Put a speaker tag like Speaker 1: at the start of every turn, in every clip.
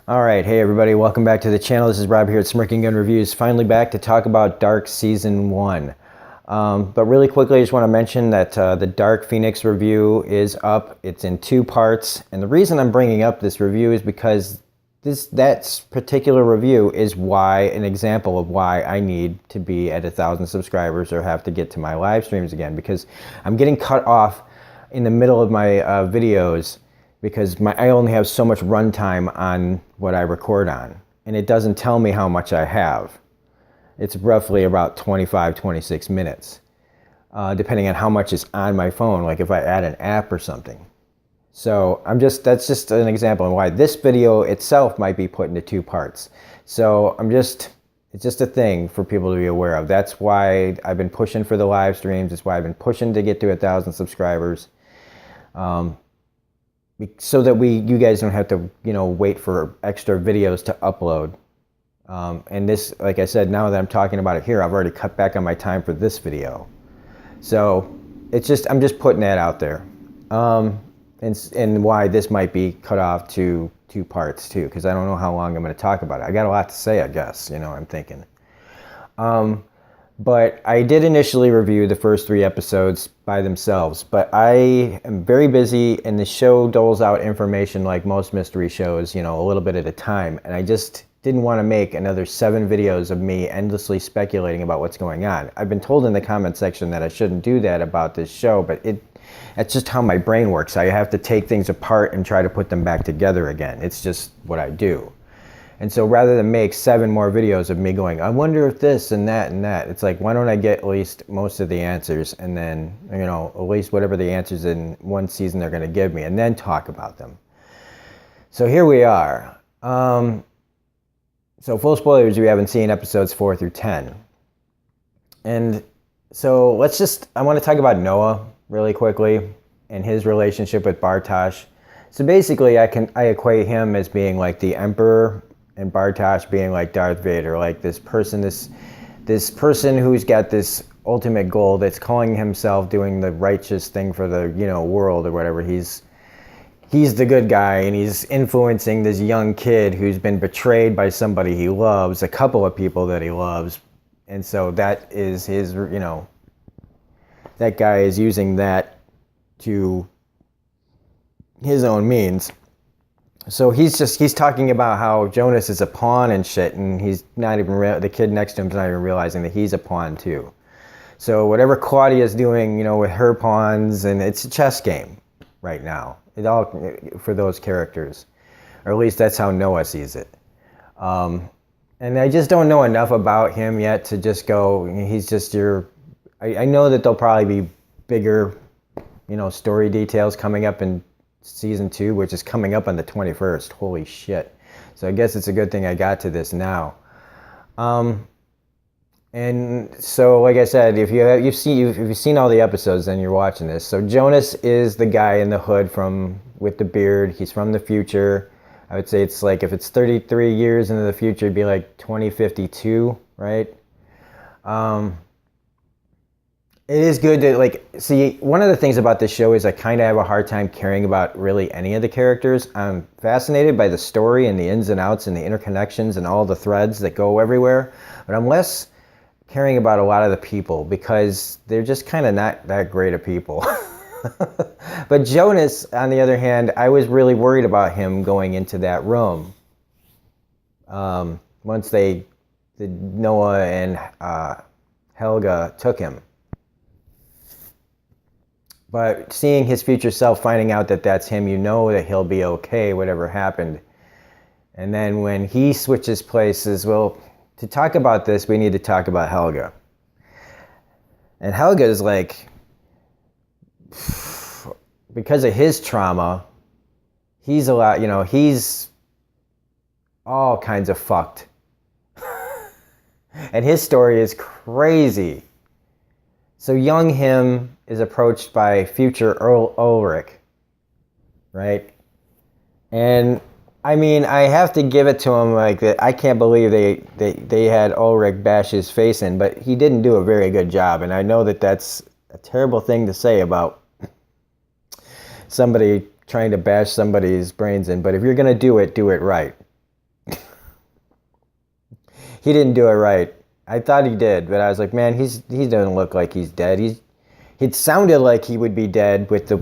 Speaker 1: All right, hey everybody, welcome back to the channel. This is Rob here at Smirking Gun Reviews. Finally back to talk about Dark Season 1. But really quickly, I just want to mention that the Dark Phoenix review is up. It's in 2 parts. And the reason I'm bringing up this review is because that particular review is an example of why I need to be at 1,000 subscribers or have to get to my live streams again. Because I'm getting cut off in the middle of my videos because I only have so much runtime on what I record on, and it doesn't tell me how much I have. It's roughly about 25, 26 minutes, depending on how much is on my phone, like if I add an app or something. So that's just an example of why this video itself might be put into 2 parts. So it's just a thing for people to be aware of. That's why I've been pushing for the live streams. That's why I've been pushing to get to 1,000 subscribers. So that you guys don't have to, wait for extra videos to upload. And this, like I said, now that I'm talking about it here, I've already cut back on my time for this video. So I'm just putting that out there. And why this might be cut off to 2 parts too, because I don't know how long I'm going to talk about it. I got a lot to say, I guess, I'm thinking. But I did initially review the first 3 episodes by themselves, but I am very busy and the show doles out information like most mystery shows, a little bit at a time. And I just didn't want to make another 7 videos of me endlessly speculating about what's going on. I've been told in the comment section that I shouldn't do that about this show, but that's just how my brain works. I have to take things apart and try to put them back together again. It's just what I do. And so rather than make 7 more videos of me going, I wonder if this and that and that, it's like, why don't I get at least most of the answers and then, at least whatever the answers in one season they're going to give me, and then talk about them. So here we are. So full spoilers, we haven't seen episodes 4 through 10. And so I want to talk about Noah really quickly and his relationship with Bartosz. So basically I equate him as being like the Emperor, and Bartosz being like Darth Vader, like this person who's got this ultimate goal that's calling himself doing the righteous thing for the world or whatever. He's the good guy, and he's influencing this young kid who's been betrayed by somebody he loves, a couple of people that he loves, and so that is his that guy is using that to his own means. So he's talking about how Jonas is a pawn and shit, and he's not even the kid next to him's not even realizing that he's a pawn too. So whatever Claudia's doing, with her pawns, and it's a chess game right now. It all for those characters, or at least that's how Noah sees it. And I just don't know enough about him yet to just go. He's just I know that there'll probably be bigger, story details coming up in season 2, which is coming up on the 21st. Holy shit. So I guess it's a good thing I got to this now. And so, like I said, if you've seen all the episodes, then you're watching this. So Jonas is the guy in the hood with the beard. He's from the future. I would say it's like, if it's 33 years into the future, it'd be like 2052, right? It is good to see. One of the things about this show is I kind of have a hard time caring about really any of the characters. I'm fascinated by the story and the ins and outs and the interconnections and all the threads that go everywhere, but I'm less caring about a lot of the people because they're just kind of not that great of people. But Jonas, on the other hand, I was really worried about him going into that room. Once Noah and Helga took him. But seeing his future self, finding out that that's him, that he'll be okay, whatever happened. And then when he switches places, well, to talk about this, we need to talk about Helga. And Helga is like, because of his trauma, he's he's all kinds of fucked. And his story is crazy. So young him is approached by future Ulrich, right? And I mean, I have to give it to him like that. I can't believe they had Ulrich bash his face in, but he didn't do a very good job. And I know that that's a terrible thing to say about somebody trying to bash somebody's brains in, but if you're going to do it right. he didn't do it right. I thought he did, but I was like, man, he doesn't look like he's dead. It sounded like he would be dead with the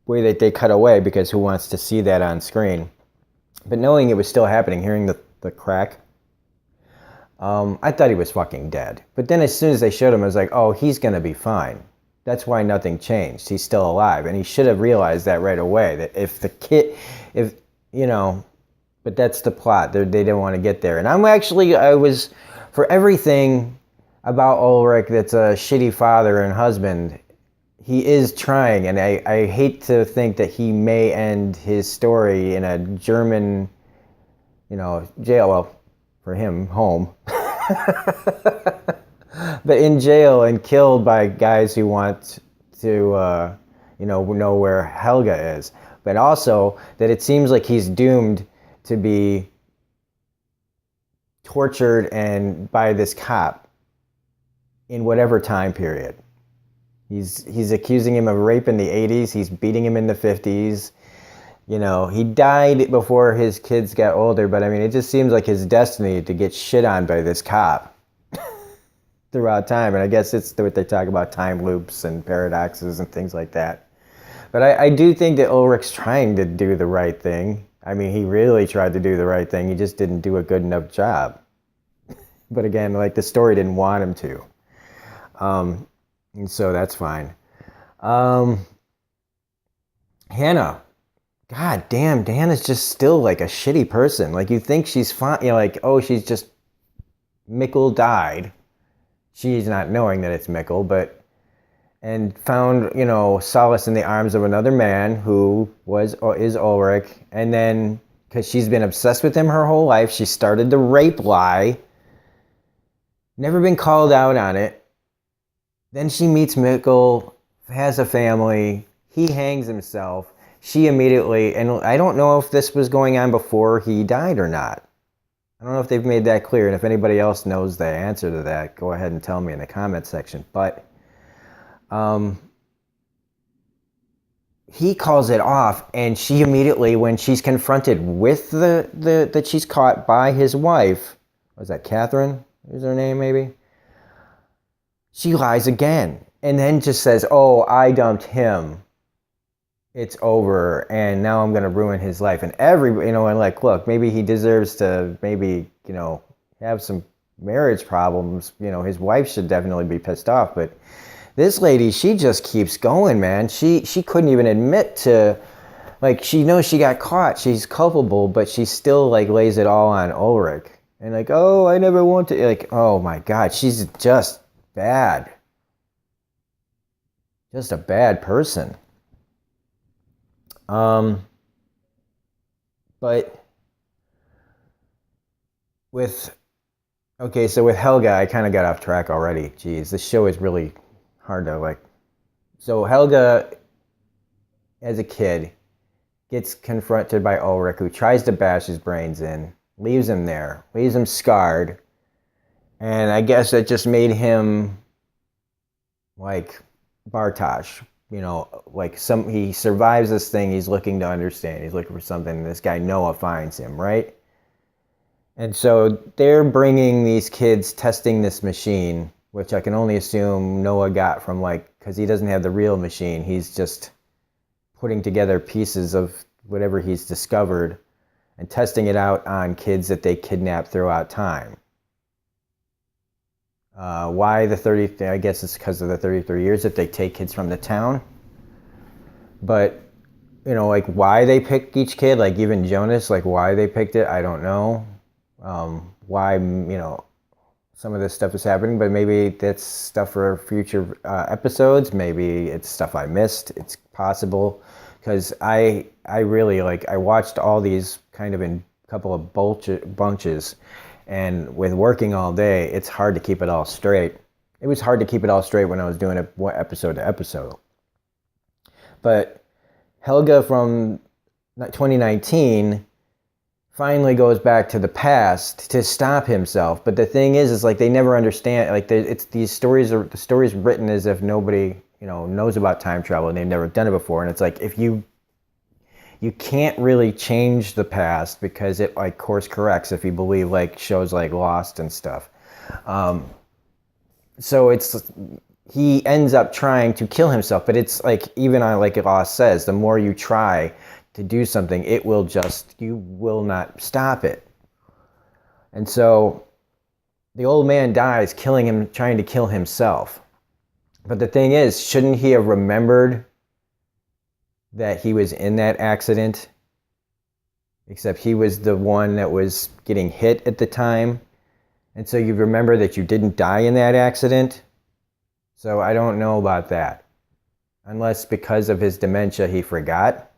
Speaker 1: way that they cut away, because who wants to see that on screen? But knowing it was still happening, hearing the crack, I thought he was fucking dead. But then as soon as they showed him, I was like, oh, he's going to be fine. That's why nothing changed. He's still alive. And he should have realized that right away, that but that's the plot. They didn't want to get there. And I was, for everything about Ulrich that's a shitty father and husband, he is trying, and I hate to think that he may end his story in a German, jail. Well, for him, home. But in jail and killed by guys who want to, know where Helga is. But also that it seems like he's doomed to be tortured and by this cop in whatever time period. He's accusing him of rape in the 80s. He's beating him in the 50s. He died before his kids got older, but I mean, it just seems like his destiny to get shit on by this cop throughout time. And I guess it's what they talk about, time loops and paradoxes and things like that. But I do think that Ulrich's trying to do the right thing. I mean, he really tried to do the right thing. He just didn't do a good enough job. But again, like, the story didn't want him to. And so that's fine. Hannah. God damn, Dan is just still like a shitty person. Like, you think she's fine, she's just, Mikkel died. She's not knowing that it's Mikkel, and found, solace in the arms of another man who is Ulrich. And then, because she's been obsessed with him her whole life, she started the rape lie. Never been called out on it. Then she meets Mikkel, has a family. He hangs himself. She immediately, and I don't know if this was going on before he died or not. I don't know if they've made that clear, and if anybody else knows the answer to that, go ahead and tell me in the comment section. But he calls it off, and she immediately, when she's confronted with that she's caught by his wife, was that Catherine? Is her name, maybe? She lies again, and then just says, oh, I dumped him. It's over, and now I'm going to ruin his life. And look, maybe he deserves to have some marriage problems. His wife should definitely be pissed off. But this lady, she just keeps going, man. She couldn't even admit to, she knows she got caught. She's culpable, but she still, lays it all on Ulrich. And oh, I never want to, oh my God, she's just bad. Just a bad person. But with Helga, I kind of got off track already. Jeez, this show is really hard to So Helga, as a kid, gets confronted by Ulrich, who tries to bash his brains in, leaves him there, leaves him scarred, and I guess it just made him like Bartosz. He survives this thing, he's looking to understand, he's looking for something, and this guy Noah finds him, right? And so they're bringing these kids, testing this machine, which I can only assume Noah got from because he doesn't have the real machine, he's just putting together pieces of whatever he's discovered and testing it out on kids that they kidnap throughout time. Why the 30? I guess it's because of the 33 years that they take kids from the town. But, why they pick each kid, even Jonas, why they picked it, I don't know. Why, some of this stuff is happening, but maybe that's stuff for future episodes. Maybe it's stuff I missed. It's possible. Because I really, I watched all these kind of in a couple of bunches. And with working all day, it's hard to keep it all straight. It was hard to keep it all straight when I was doing it episode to episode. But Helga from 2019 finally goes back to the past to stop himself. But the thing is they never understand. It's the stories written as if nobody knows about time travel and they've never done it before. And it's if you you can't really change the past because it like course corrects if you believe like shows like Lost and stuff. So he ends up trying to kill himself, but it's like, even on, like Lost says, the more you try to do something, you will not stop it. And so the old man dies trying to kill himself. But the thing is, shouldn't he have remembered that he was in that accident? Except he was the one that was getting hit at the time. And so you remember that you didn't die in that accident? So I don't know about that. Unless because of his dementia he forgot.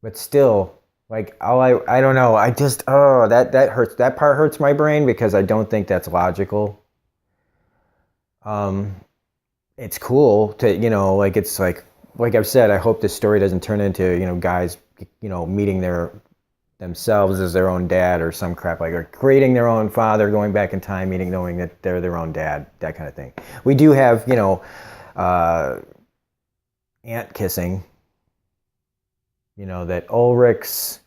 Speaker 1: But still, like, I don't know. That hurts. That part hurts my brain because I don't think that's logical. It's cool to, like, it's like I've said, I hope this story doesn't turn into, guys, meeting themselves as their own dad or some crap, like, or creating their own father, going back in time, knowing that they're their own dad, that kind of thing. We do have, aunt kissing, that Ulrich's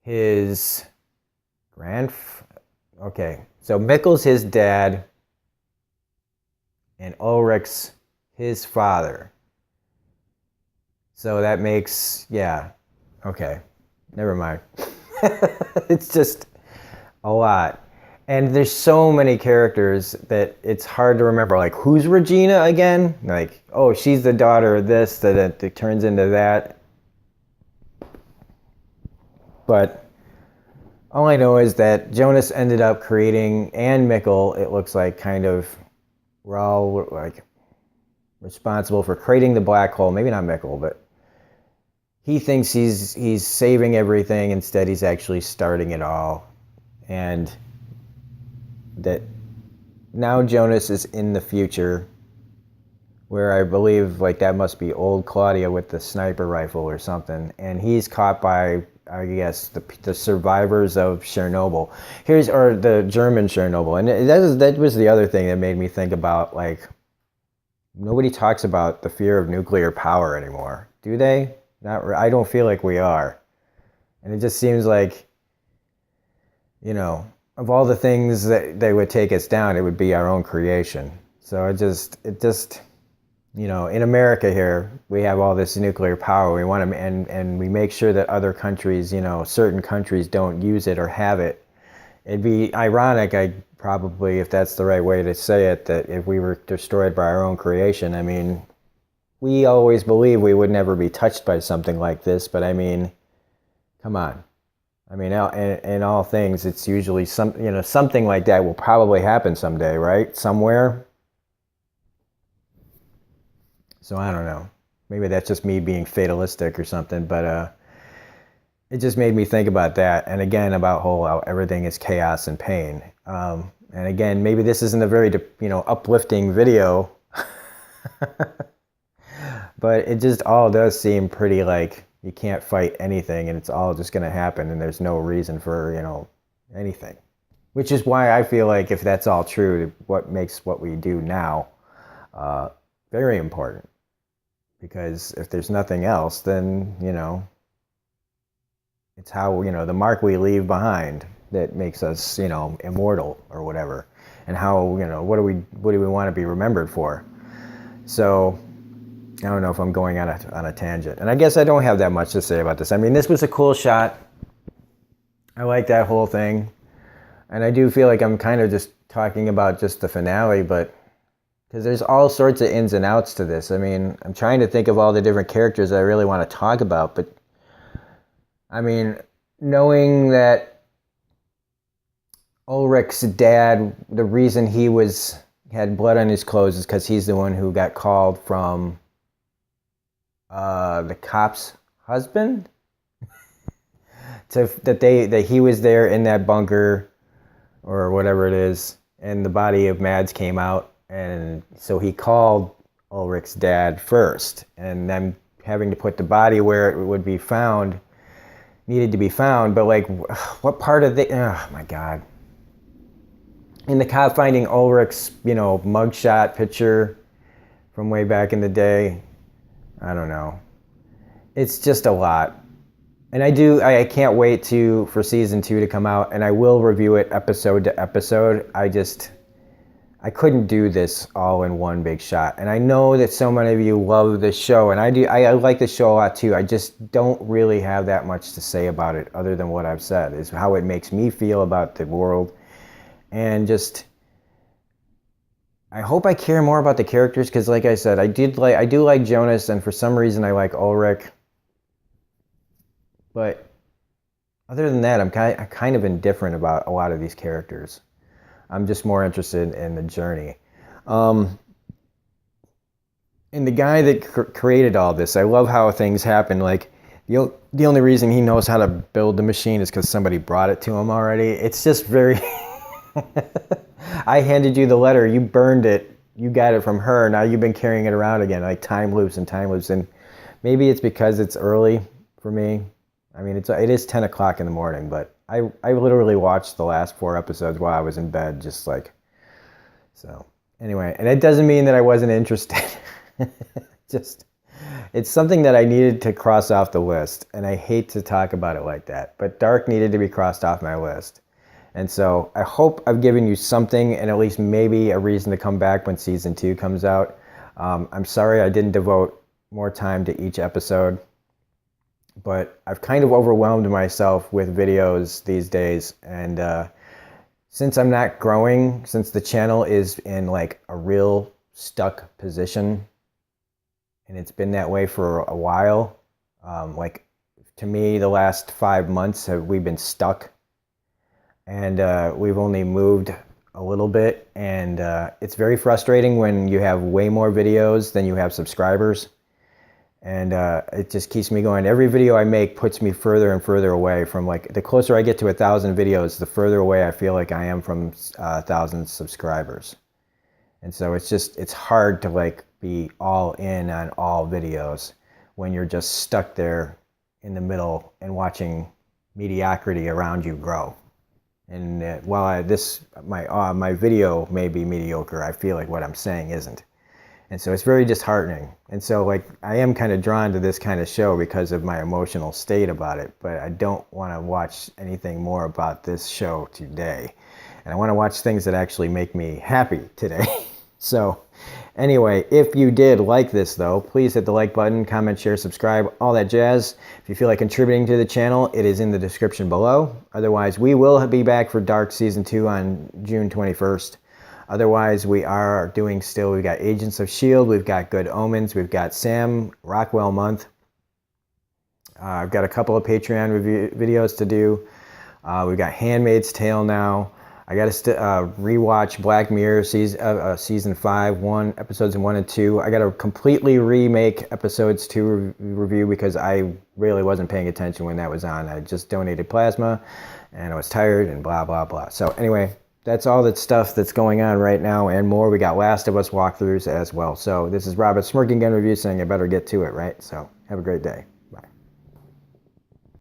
Speaker 1: his okay, so Mikkel's his dad and Ulrich's his father. So that makes, yeah, okay. Never mind. It's just a lot. And there's so many characters that it's hard to remember. Like, who's Regina again? Like, oh, she's the daughter of this, that it turns into that. But all I know is that Jonas ended up creating, and Mikkel, it looks like, kind of, we're all like responsible for creating the black hole. Maybe not Mikkel, but he thinks he's saving everything. Instead, he's actually starting it all. And that now Jonas is in the future, where I believe, like, that must be old Claudia with the sniper rifle or something. And he's caught by, I guess, the survivors of Chernobyl. Or the German Chernobyl. And that was the other thing that made me think about, like, nobody talks about the fear of nuclear power anymore. Do they? I don't feel like we are. And it just seems like, of all the things that they would take us down, it would be our own creation. So it just, in America here, we have all this nuclear power. We want to, and we make sure that other countries, certain countries don't use it or have it. It'd be ironic, probably, if that's the right way to say it, that if we were destroyed by our own creation, I mean, we always believe we would never be touched by something like this, but I mean, come on. I mean, in all things, it's usually something like that will probably happen someday, right? Somewhere. So I don't know. Maybe that's just me being fatalistic or something, but it just made me think about that. And again, about how everything is chaos and pain. And again, maybe this isn't a very, uplifting video. But it just all does seem pretty like you can't fight anything and it's all just going to happen and there's no reason for, anything. Which is why I feel like if that's all true, what makes what we do now very important. Because if there's nothing else, then, it's how, the mark we leave behind that makes us, immortal or whatever. And how, what do we want to be remembered for? So I don't know if I'm going on a tangent. And I guess I don't have that much to say about this. I mean, this was a cool shot. I like that whole thing. And I do feel like I'm kind of just talking about just the finale, but because there's all sorts of ins and outs to this. I mean, I'm trying to think of all the different characters I really want to talk about, but I mean, knowing that Ulrich's dad, the reason he had blood on his clothes is because he's the one who got called from the cop's husband, that he was there in that bunker or whatever it is, and the body of Mads came out, and so he called Ulrich's dad first, and then having to put the body where it would be found needed to be found. But like, what part of oh my god, in the cop finding Ulrich's mugshot picture from way back in the day, I don't know. it's just a lot. And I can't wait for season 2 to come out, and I will review it episode to episode. I couldn't do this all in one big shot. And I know that so many of you love this show, and I like the show a lot too. I just don't really have that much to say about it other than what I've said, is how it makes me feel about the world. And just, I hope I care more about the characters, because like I said, I do like Jonas, and for some reason I like Ulrich. But other than that, I'm kind of indifferent about a lot of these characters. I'm just more interested in the journey. And the guy that created all this, I love how things happen. Like, the only reason he knows how to build the machine is because somebody brought it to him already. It's just very... I handed you the letter, you burned it, you got it from her, now you've been carrying it around again, like time loops and time loops. And maybe it's because it's early for me. I mean, it is 10 o'clock in the morning, but I literally watched the last 4 episodes while I was in bed, just like, so anyway. And it doesn't mean that I wasn't interested. Just, it's something that I needed to cross off the list, and I hate to talk about it like that, but Dark needed to be crossed off my list. And so I hope I've given you something, and at least maybe a reason to come back when season 2 comes out. I'm sorry I didn't devote more time to each episode, but I've kind of overwhelmed myself with videos these days. And since I'm not growing, since the channel is in like a real stuck position, and it's been that way for a while, like to me, the last 5 months we've been stuck. And we've only moved a little bit, and it's very frustrating when you have way more videos than you have subscribers, and it just keeps me going. Every video I make puts me further and further away from, like, the closer I get to 1,000 videos, the further away I feel like I am from 1,000 subscribers. And so it's hard to like be all in on all videos when you're just stuck there in the middle and watching mediocrity around you grow. And while my video may be mediocre, I feel like what I'm saying isn't. And so it's very disheartening. And so, like, I am kind of drawn to this kind of show because of my emotional state about it, but I don't want to watch anything more about this show today. And I want to watch things that actually make me happy today. So anyway, if you did like this, though, please hit the like button, comment, share, subscribe, all that jazz. If you feel like contributing to the channel, it is in the description below. Otherwise, we will be back for Dark Season 2 on June 21st. Otherwise, we've got Agents of S.H.I.E.L.D., we've got Good Omens, we've got Sam Rockwell Month. I've got a couple of Patreon videos to do. We've got Handmaid's Tale now. I got to rewatch Black Mirror season 5, episodes 1 and 2. I got to completely remake episodes 2 review because I really wasn't paying attention when that was on. I just donated plasma, and I was tired, and blah blah blah. So anyway, that's all that stuff that's going on right now and more. We got Last of Us walkthroughs as well. So this is Rob at Smirking Gun Reviews saying I better get to it, right? So have a great day.